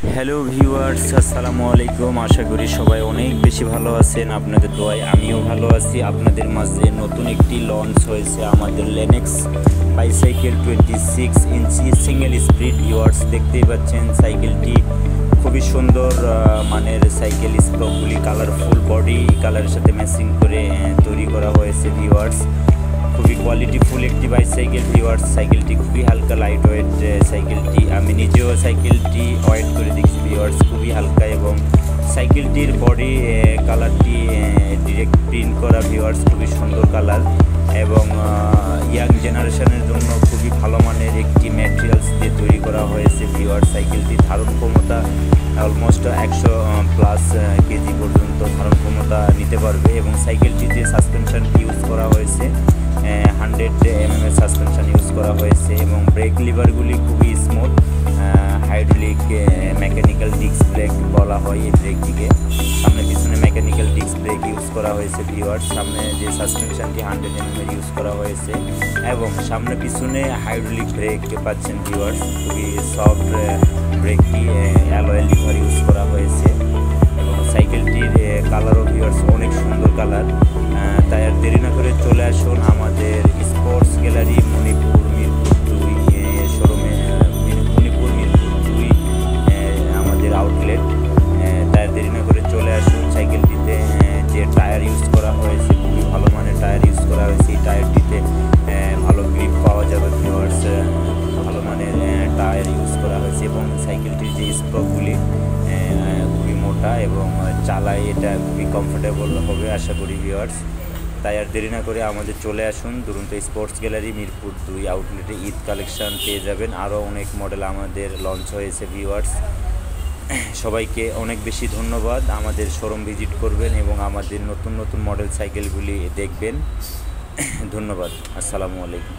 Hello viewers, আসসালামু আলাইকুম। আশা করি সবাই অনেক বেশি ভালো আছেন। আপনাদের দোয়ায় আমিও ভালো আছি। আপনাদের মাঝে নতুন একটি লঞ্চ হয়েছে আমাদের লেনেক্স বাইসাইকেল 26 ইঞ্চি সিঙ্গেল স্পিড। ভিউয়ার্স দেখতেই পাচ্ছেন সাইকেলটি খুবই সুন্দর মানের সাইকেল। স্পকগুলি কালারফুল, বডি কালারের সাথে ম্যাচিং করে তৈরি করা হয়েছে। ভিউয়ার্স খুবই কোয়ালিটিফুল একটি বাইসাইকেল। ভিউয়ার্স সাইকেলটি খুবই হালকা, লাইট ওয়েট সাইকেলটি। আমি নিজেও সাইকেলটি ওয়েট করে দেখছি। ভিউয়ার্স খুবই হালকা এবং সাইকেলটির বডি কালারটি ডিরেক্ট প্রিন্ট করা। ভিউয়ার্স খুবই সুন্দর কালার এবং ইয়াং জেনারেশনের জন্য খুবই ভালো মানের একটি ম্যাটেরিয়ালস দিয়ে তৈরি করা হয়েছে। ভিউয়ার্স সাইকেলটি ধারণ ক্ষমতা অলমোস্ট 100+ কেজি পর্যন্ত ধারণ ক্ষমতা নিতে পারবে এবং সাইকেলটি যে সাসপেনশনটি ইউজ করা হয়েছে 100 mm সাসপেনশন ইউজ করা হয়েছে এবং ব্রেক লিভারগুলি খুবই smooth. Hydraulic mechanical disc brake বলা হয় এই ব্রেকটিকে। সামনে পিছনে মেকানিক্যাল ডিস্ক ব্রেক ইউজ করা হয়েছে। ভিউয়ার্স সামনে যে সাসপেনশনটি 100 mm ইউজ করা হয়েছে এবং সামনে পিছনে হাইড্রোলিক ব্রেক পাচ্ছেন। ভিউয়ার্স খুবই সফট ব্রেকটি, অ্যালয় লিভার ইউজ করা হয়েছে এবং সাইকেলটির কালারও ভিউয়ার্স অনেক সুন্দর কালার। তাই আর দেরি না করে চলে আসুন আমাদের স্পোর্টস গ্যালারি মণিপুর মিরপুর 2 শোরুমে। মণিপুর মিরপুর 2 আমাদের আউটলেট। তাই আর দেরি না করে চলে আসুন। সাইকেলটিতে যে টায়ার ইউজ করা হয়েছে খুবই ভালো মানের টায়ার ইউজ করা হয়েছে। এই টায়ারটিতে ভালো গ্রিপ পাওয়া যাবে। ভিউয়ার্স ভালো মানের টায়ার ইউজ করা হয়েছে এবং সাইকেলটির যে স্পকগুলি খুবই মোটা এবং চালায় এটা খুবই কমফোর্টেবল হবে আশা করি। ভিউয়ার্স তাই আর দেরি না করে আমাদের চলে আসুন দুরন্ত স্পোর্টস গ্যালারি মিরপুর 2 আউটলেটে। ঈদ কালেকশন পেয়ে যাবেন, আরও অনেক মডেল আমাদের লঞ্চ হয়েছে। ভিউয়ার্স সবাইকে অনেক বেশি ধন্যবাদ। আমাদের শোরুম ভিজিট করবেন এবং আমাদের নতুন নতুন মডেল সাইকেলগুলি দেখবেন। ধন্যবাদ। আসসালামু আলাইকুম।